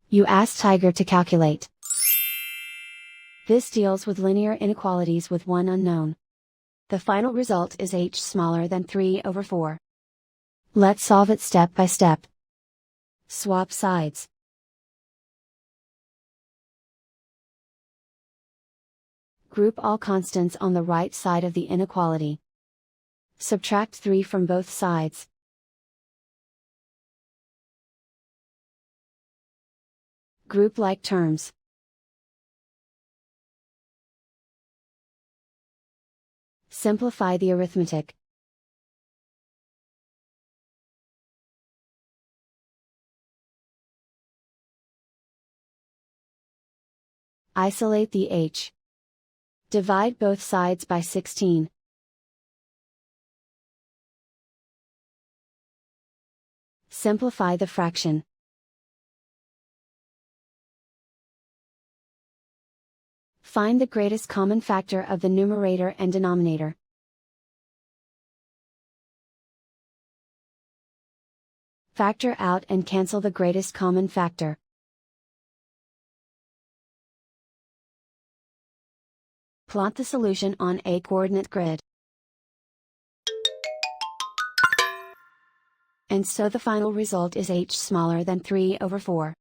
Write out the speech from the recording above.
You ask Tiger to calculate. This deals with linear inequalities with one unknown. The final result is h smaller than 3/4. Let's solve it step by step. Swap sides. Group all constants on the right side of the inequality. Subtract 3 from both sides. Group like terms. Simplify the arithmetic. Isolate the h. Divide both sides by 16. Simplify the fraction. Find the greatest common factor of the numerator and denominator. Factor out and cancel the greatest common factor. Plot the solution on a coordinate grid. And so the final result is h smaller than 3/4.